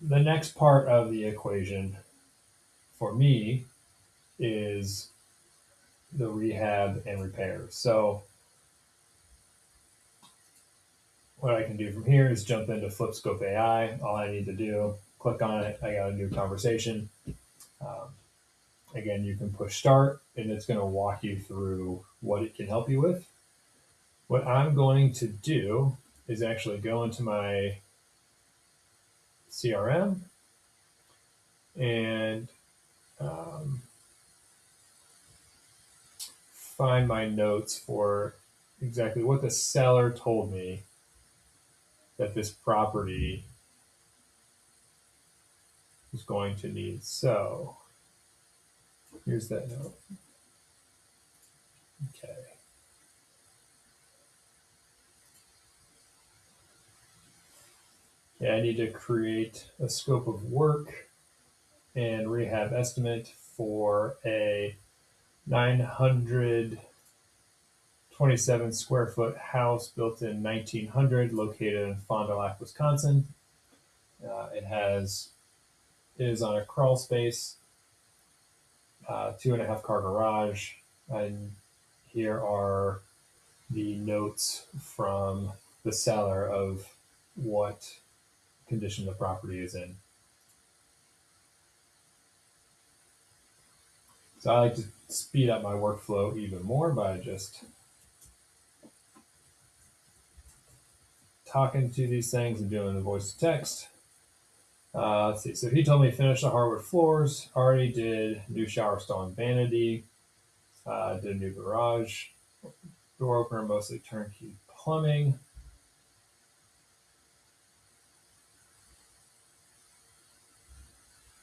the next part of the equation for me is the rehab and repairs. So what I can do from here is jump into Flipscope AI. All I need to do, click on it. I got a new conversation. Um, Again, you can push start and it's going to walk you through what it can help you with. What I'm going to do is actually go into my CRM and um, find my notes for exactly what the seller told me that this property is going to need. So here's that note. Okay. Yeah, I need to create a scope of work and rehab estimate for a 927 square foot house built in 1900 located in Fond du Lac, Wisconsin. It is on a crawl space, 2.5 car garage. And here are the notes from the seller of what condition the property is in. So I like to speed up my workflow even more by just talking to these things and doing the voice to text. Let's see. So he told me finish the hardwood floors. Already did new shower stall and vanity. Did a new garage door opener, mostly turnkey plumbing.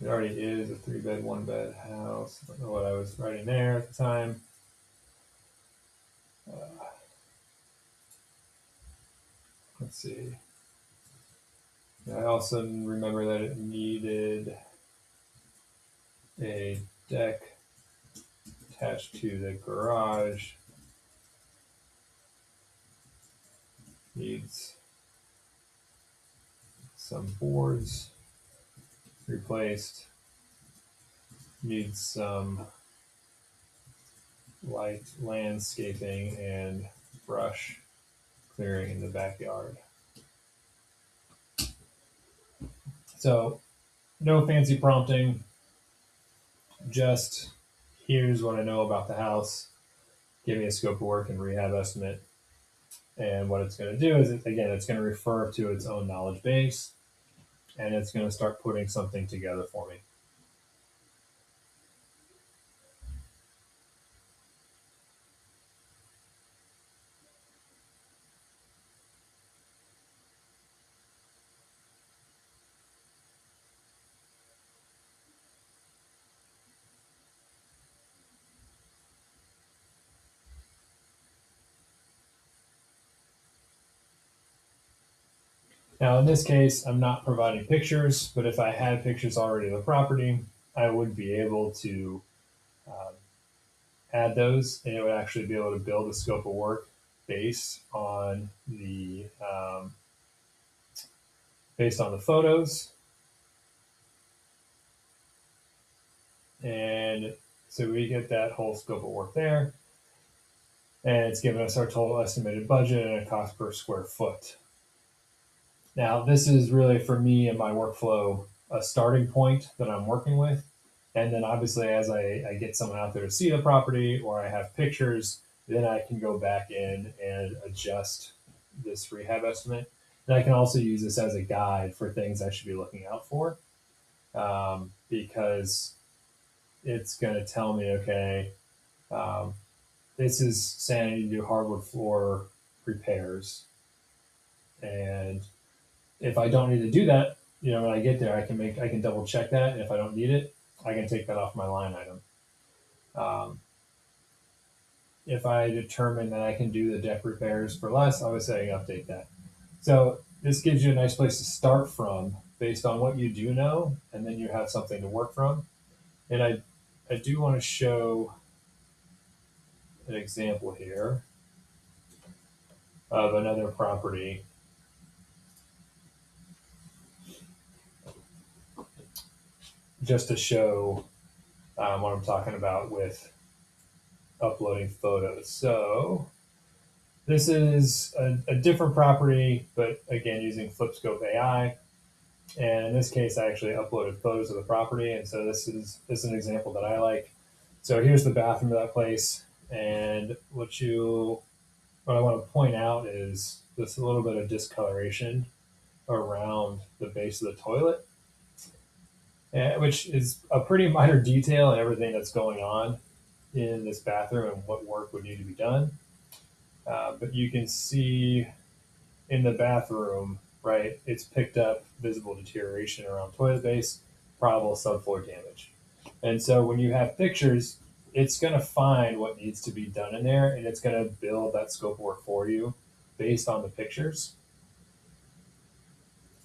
It already is a 3-bed, 1-bed house. I don't know what I was writing there at the time. Let's see. I also remember that it needed a deck attached to the garage. Needs some boards replaced. Needs some light landscaping and brush clearing in the backyard. So, no fancy prompting, just here's what I know about the house. Give me a scope of work and rehab estimate. And what it's going to do is, it's going to refer to its own knowledge base and it's going to start putting something together for me. Now, in this case, I'm not providing pictures, but if I had pictures already of the property, I would be able to um, add those, and it would actually be able to build a scope of work based on the photos. And so we get that whole scope of work there, and it's giving us our total estimated budget and a cost per square foot. Now, this is really for me and my workflow a starting point that I'm working with. And then obviously, as I get someone out there to see the property or I have pictures, then I can go back in and adjust this rehab estimate. And I can also use this as a guide for things I should be looking out for, because it's going to tell me, okay, um, this is saying I need to do hardwood floor repairs. And if I don't need to do that, when I get there, I can double check that. And if I don't need it, I can take that off my line item. Um, if I determine that I can do the deck repairs for less, obviously I can update that. So this gives you a nice place to start from based on what you do know, and then you have something to work from. And I do want to show an example here of another property. just to show what I'm talking about with uploading photos. So this is a different property, but again, using Flipscope AI. And in this case, I actually uploaded photos of the property. And so this is an example that I like. So here's the bathroom of that place. And what I want to point out is this a little bit of discoloration around the base of the toilet, which is a pretty minor detail in everything that's going on in this bathroom and what work would need to be done. But you can see in the bathroom, right, it's picked up visible deterioration around toilet base, probable subfloor damage. And so when you have pictures, it's going to find what needs to be done in there and it's going to build that scope of work for you based on the pictures.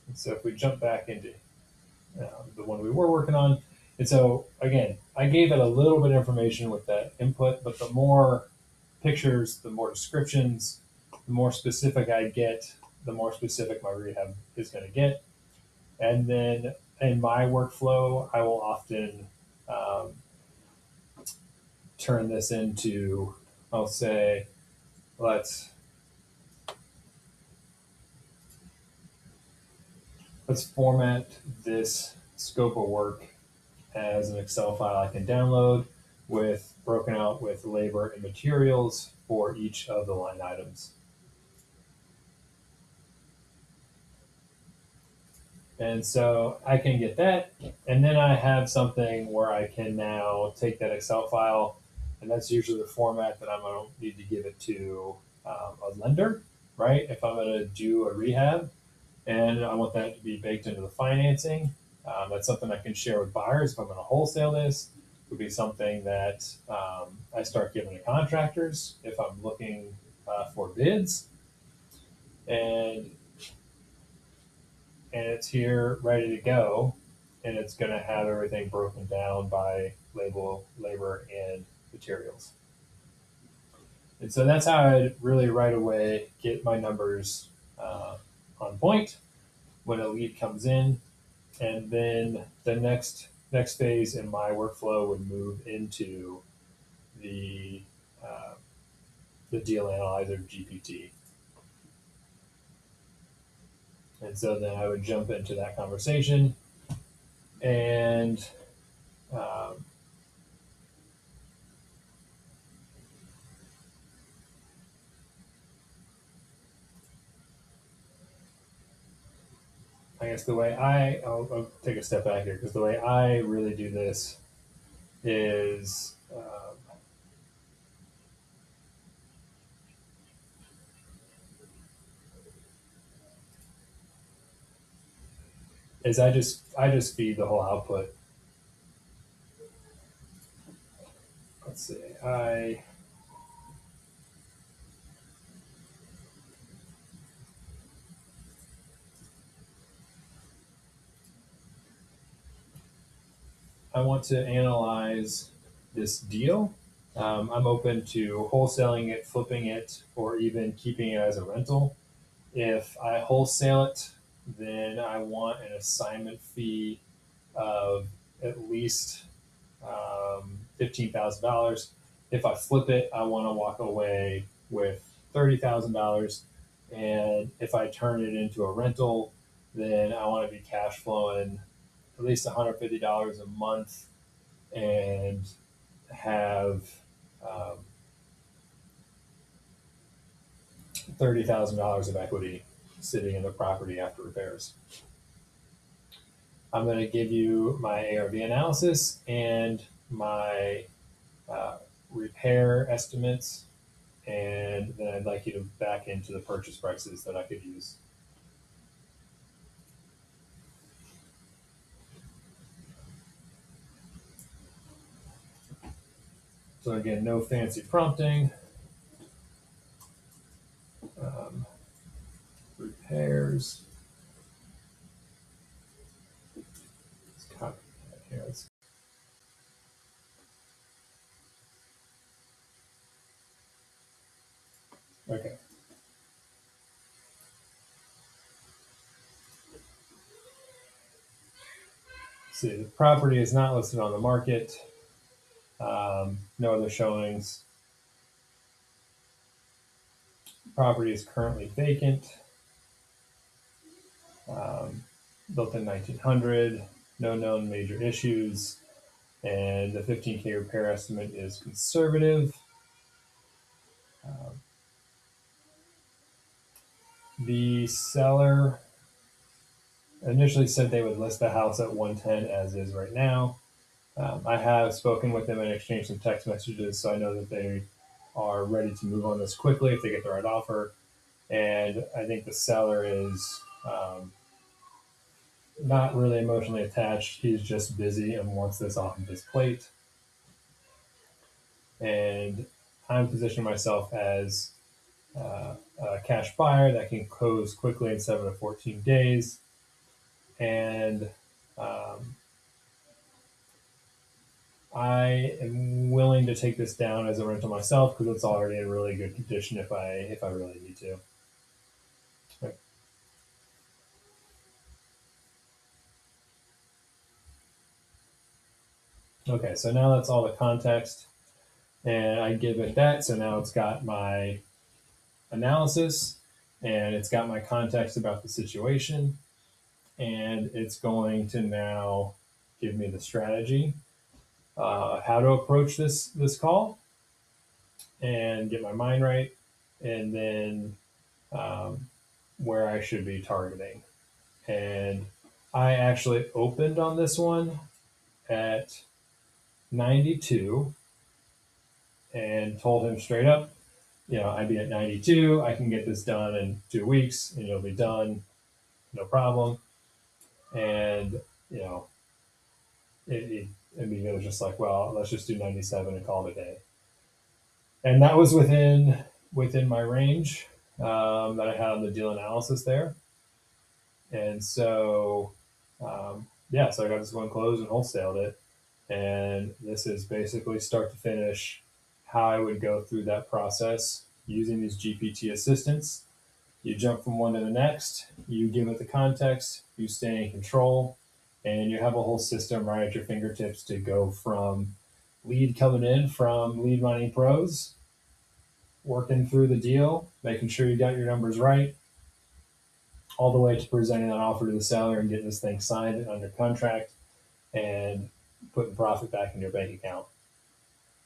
And so if we jump back into the one we were working on, and so again, I gave it a little bit of information with that input, but the more pictures, the more descriptions, the more specific I get, the more specific my rehab is going to get. And then in my workflow, I will often turn this into, I'll say, let's format this scope of work as an Excel file I can download with broken out with labor and materials for each of the line items. And so I can get that. And then I have something where I can now take that Excel file, and that's usually the format that I'm going to need to give it to a lender, right? If I'm going to do a rehab and I want that to be baked into the financing, that's something I can share with buyers. If I'm going to wholesale this, it would be something that I start giving to contractors if I'm looking for bids. And it's here ready to go, and it's going to have everything broken down by labor, and materials. And so that's how I really right away get my numbers on point when a lead comes in, and then the next phase in my workflow would move into the uh, the deal analyzer GPT. And so then I would jump into that conversation and um, I guess the way I'll take a step back here because the way I really do this is I just feed the whole output. Let's see, I want to analyze this deal. I'm open to wholesaling it, flipping it, or even keeping it as a rental. If I wholesale it, then I want an assignment fee of at least $15,000. If I flip it, I want to walk away with $30,000. And if I turn it into a rental, then I want to be cash flowing at least $150 a month and have um, $30,000 of equity sitting in the property after repairs. I'm going to give you my ARV analysis and my repair estimates, and then I'd like you to back into the purchase prices that I could use. So again, no fancy prompting. Repairs. Let's copy that here. Okay. see, the property is not listed on the market. No other showings. Property is currently vacant. Built in 1900. No known major issues. And the 15K repair estimate is conservative. The seller initially said they would list the house at 110 as is right now. I have spoken with them and exchanged some text messages, so I know that they are ready to move on this quickly if they get the right offer. And I think the seller is not really emotionally attached. He's just busy and wants this off of his plate. And I'm positioning myself as a cash buyer that can close quickly in 7 to 14 days. And I am willing to take this down as a rental myself because it's already in really good condition if I really need to. Okay, so now that's all the context, and I give it that. So now it's got my analysis, and it's got my context about the situation, and it's going to now give me the strategy, how to approach this call, and get my mind right, and then where I should be targeting. And I actually opened on this one at 92 and told him straight up, I'd be at 92. I can get this done in 2 weeks and you'll be done. No problem. And, it was just like, well, let's just do 97 and call it a day. And that was within my range that I had on the deal analysis there. And so, so I got this one closed and wholesaled it. And this is basically start to finish how I would go through that process using these GPT assistants. You jump from one to the next, you give it the context, you stay in control, and you have a whole system right at your fingertips to go from lead coming in from Lead Mining Pros, working through the deal, making sure you got your numbers right, all the way to presenting that offer to the seller and getting this thing signed and under contract and putting profit back in your bank account.